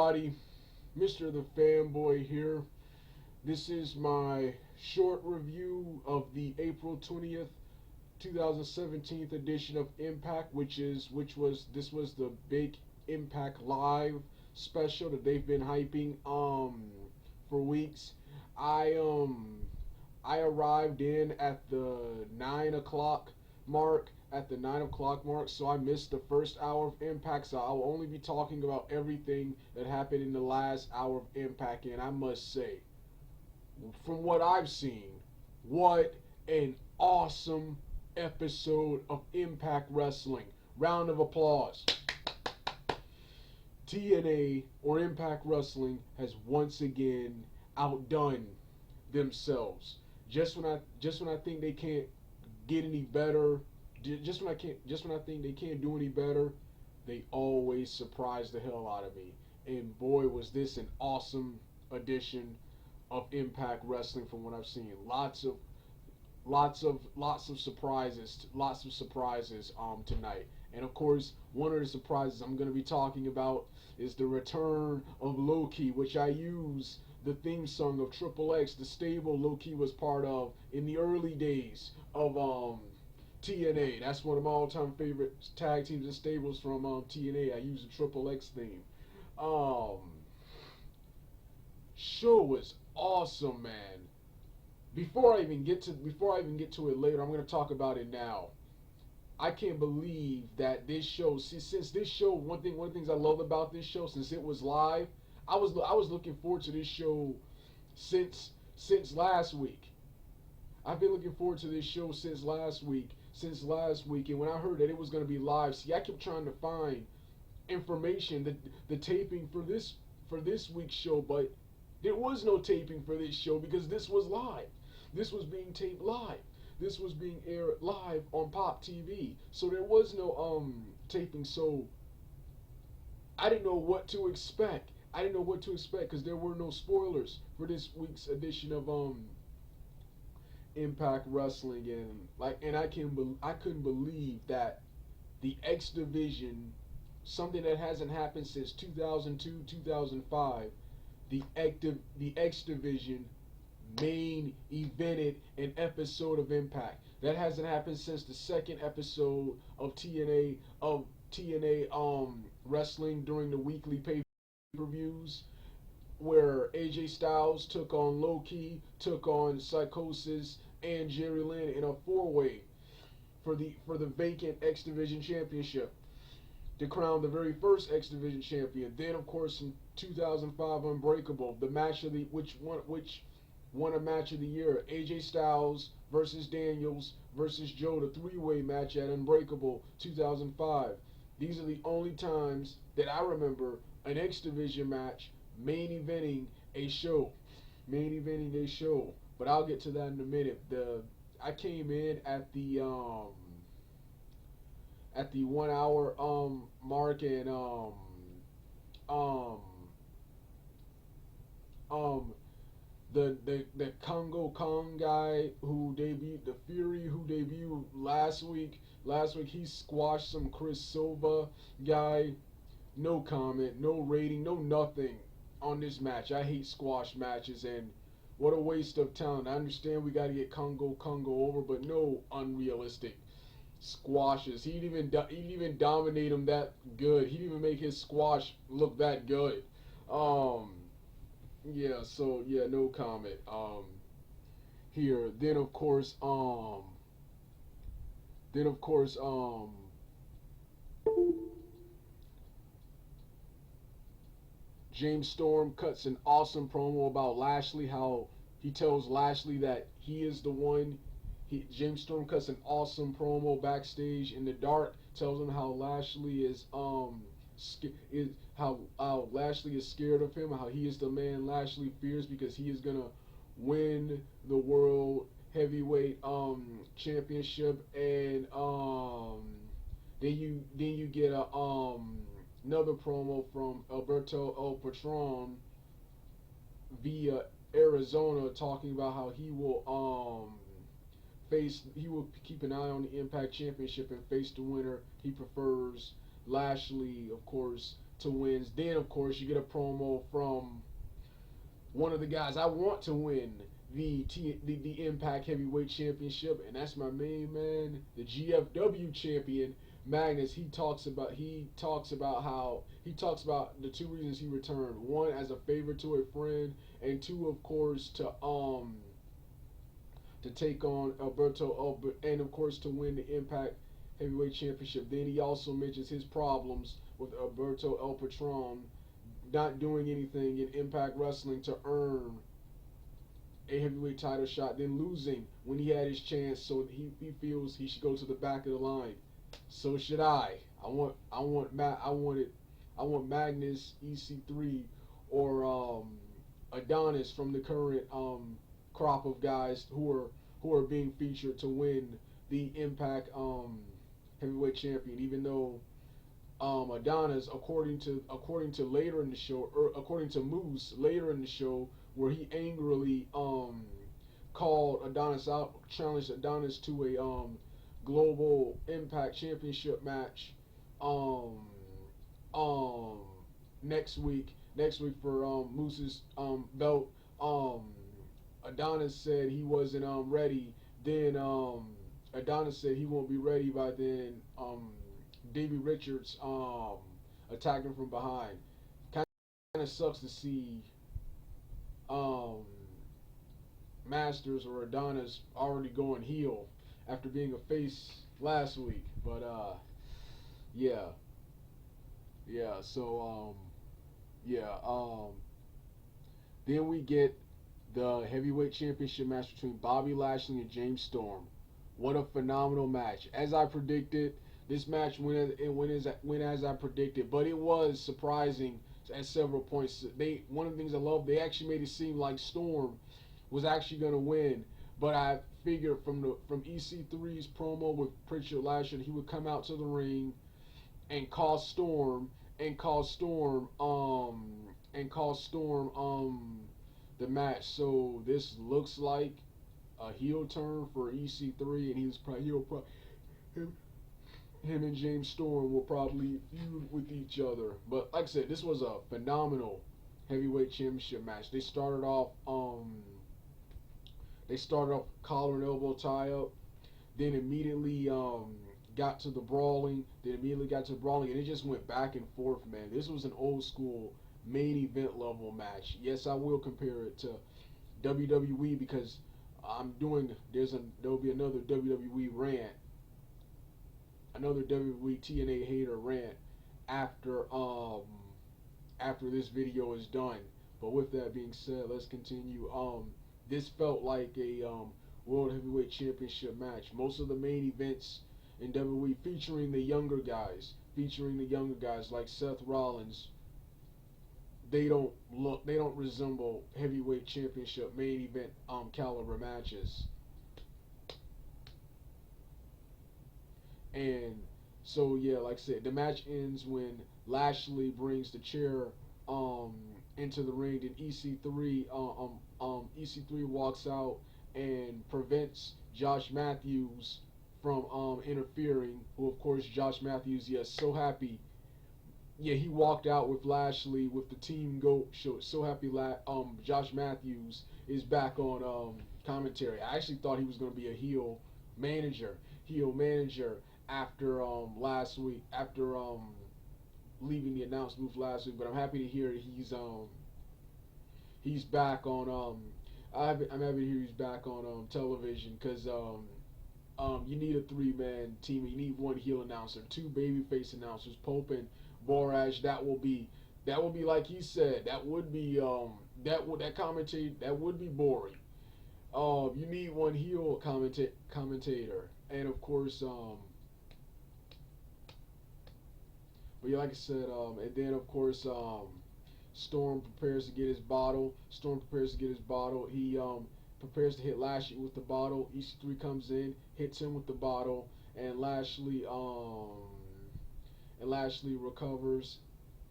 everybody, Mr. The Fanboy here. This is my short review of the April 20th, 2017 edition of Impact, this was the big Impact Live special that they've been hyping for weeks. I um I arrived in at the 9 o'clock mark. So I missed the first hour of Impact. So I'll only be talking about everything that happened in the last hour of Impact. And I must say, from what I've seen, what an awesome episode of Impact Wrestling. Round of applause. TNA or Impact Wrestling has once again outdone themselves. Just when I think they can't get any better, just when I think they can't do any better, they always surprise the hell out of me. And boy, was this an awesome edition of Impact Wrestling from what I've seen. Lots of surprises tonight. And of course, one of the surprises I'm going to be talking about is the return of Loki, which I use the theme song of Triple X, the stable Loki was part of in the early days of TNA. That's one of my all-time favorite tag teams and stables from TNA. I use the Triple X theme. Um, Show was awesome, man. Before I even get to it later, I'm going to talk about it now. I can't believe that this show, since this show, one of the things I love about this show, since it was live, I was looking forward to this show since last week. I've been looking forward to this show since last week, and when I heard that it was going to be live, see, I kept trying to find information, the taping for this week's show, but there was no taping for this show because this was live. This was being taped live. This was being aired live on Pop TV. So there was no taping. So I didn't know what to expect. Because there were no spoilers for this week's edition of Impact Wrestling, and I couldn't believe that the X Division, something that hasn't happened since 2002, 2005, the X Division main evented an episode of Impact. That hasn't happened since the second episode of TNA wrestling during the weekly pay-per-views, where AJ Styles took on Loki, took on Psychosis and Jerry Lynn in a four-way for the vacant X Division championship to crown the very first X Division champion. Then, of course, in 2005, Unbreakable, the match of the which won a match of the year, AJ Styles versus Daniels versus Joe, the three-way match at Unbreakable 2005. These are the only times that I remember an X Division match main eventing a show. But I'll get to that in a minute. I came in at the 1 hour mark, and the Congo Kong guy who debuted, the Fury who debuted last week, he squashed some Chris Silva guy. No comment, no rating, no nothing on this match. I hate squash matches, and what a waste of talent. I understand we got to get Congo over, but no unrealistic squashes. He didn't even dominate him that good. He didn't even make his squash look that good. Yeah, so yeah, no comment. Here, then of course, James Storm cuts an awesome promo about Lashley, how he tells Lashley that he is the one. James Storm cuts an awesome promo backstage in the dark, tells him how Lashley is how Lashley is scared of him, how he is the man Lashley fears because he is gonna win the world heavyweight championship, and then you get a another promo from Alberto El Patron via Arizona talking about how he will keep an eye on the Impact Championship and face the winner. He prefers Lashley, of course, to wins. Then of course you get a promo from one of the guys I want to win the Impact Heavyweight Championship, and that's my main man, the GFW champion Magnus. He talks about the two reasons he returned. One, as a favor to a friend, and two, of course, to take on Alberto, and of course to win the Impact Heavyweight Championship. Then he also mentions his problems with Alberto El Patron not doing anything in Impact Wrestling to earn a heavyweight title shot, then losing when he had his chance. So he feels he should go to the back of the line. So should I. I want Magnus, EC3, or Adonis from the current crop of guys who are being featured to win the Impact Heavyweight Champion. Even though Adonis, according to later in the show, or according to Moose later in the show, where he angrily called Adonis out, challenged Adonis to a Global Impact Championship match next week for Moose's belt. Adonis said he wasn't ready. Then Adonis said he won't be ready by then. Davey Richards attacked him from behind. Kind of sucks to see Masters or Adonis already going heel after being a face last week. But yeah. So then we get the heavyweight championship match between Bobby Lashley and James Storm. What a phenomenal match! As I predicted, this match went as I predicted, but it was surprising at several points. One of the things I love, they actually made it seem like Storm was actually going to win, but I figured from EC3's promo with Pritchard Lashley, he would come out to the ring and cause Storm the match. So this looks like a heel turn for EC3, and him and James Storm will probably feud with each other. But like I said, this was a phenomenal heavyweight championship match. They started off collar and elbow tie up, then immediately got to the brawling, and it just went back and forth, man. This was an old school main event level match. Yes, I will compare it to WWE because there'll be another WWE rant, another WWE TNA hater rant after this video is done. But with that being said, let's continue. This felt like a World Heavyweight Championship match. Most of the main events in WWE featuring the younger guys like Seth Rollins, they don't resemble heavyweight championship main event caliber matches. And so yeah, like I said, the match ends when Lashley brings the chair into the ring, and EC3 walks out and prevents Josh Matthews from interfering. Who, of course, Josh Matthews, yes, so happy. Yeah, he walked out with Lashley with the Team Goat show. So happy Josh Matthews is back on commentary. I actually thought he was going to be a heel manager after last week, after leaving the announce booth last week. But I'm happy to hear he's back on I'm happy to hear he's back on television, because you need a 3-man team. You need one heel announcer, 2 babyface announcers, Pope and Boraj. That will be like he said. That would be that would be boring. You need one heel commentator, and of course but yeah, like I said, and then of course Storm prepares to get his bottle. He prepares to hit Lashley with the bottle. EC3 comes in, hits him with the bottle, and Lashley recovers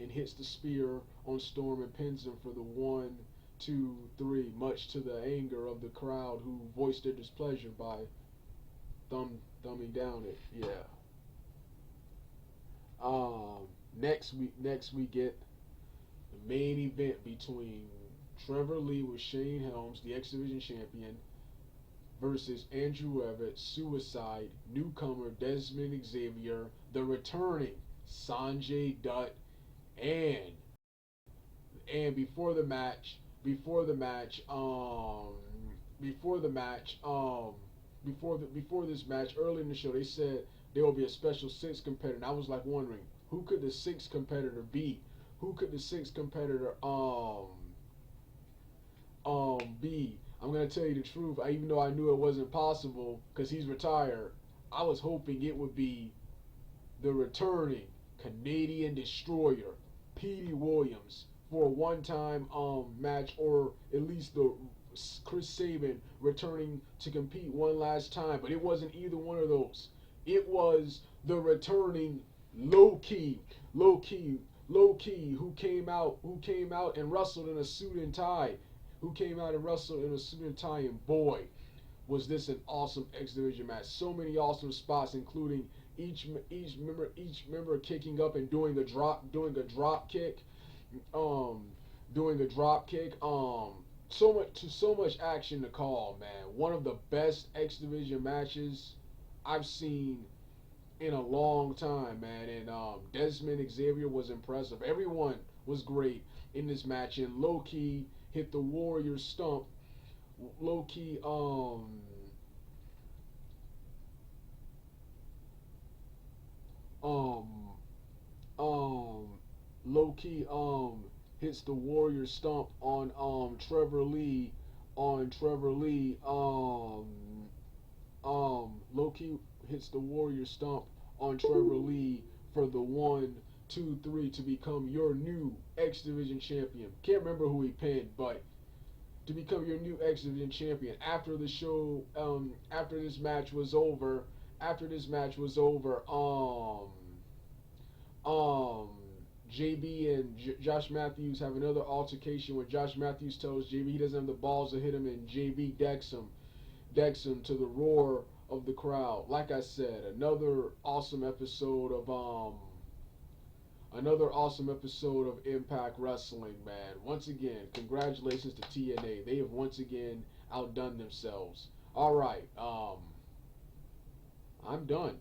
and hits the spear on Storm and pins him for the 1, 2, 3, much to the anger of the crowd, who voiced their displeasure by thumbing down it. Yeah. Next we get the main event between Trevor Lee with Shane Helms, the X Division champion, versus Andrew Everett, Suicide, newcomer Desmond Xavier, the returning Sanjay Dutt, and before the match, before the match, before the match, before this match, early in the show, they said there will be a special sixth competitor. And I was like wondering, who could the sixth competitor be? Who could the sixth competitor be? I'm gonna tell you the truth. Even though I knew it wasn't possible because he's retired, I was hoping it would be the returning Canadian Destroyer, Petey Williams, for a one-time match, or at least the Chris Sabin returning to compete one last time. But it wasn't either one of those. It was the returning Low Key, who came out and wrestled in a suit and tie, and boy, was this an awesome X Division match. So many awesome spots, including each member kicking up and doing a drop kick, doing a drop kick. So much action to call, man. One of the best X Division matches I've seen in a long time, man. And Desmond Xavier was impressive. Everyone was great in this match. And Low Key hit the Warrior Stump. Low Key, um, Low Key, hits the Warrior Stump on Trevor Lee, Low Key hits the Warrior Stump on Trevor Lee for the 1, 2, 3 to become your new X Division champion. Can't remember who he pinned, but to become your new X Division champion. After the show, after this match was over, um, JB and Josh Matthews have another altercation where Josh Matthews tells JB he doesn't have the balls to hit him, and JB decks him to the roar of the crowd. Like I said, another awesome episode of Impact Wrestling, man. Once again, congratulations to TNA. They have once again outdone themselves. All right, I'm done.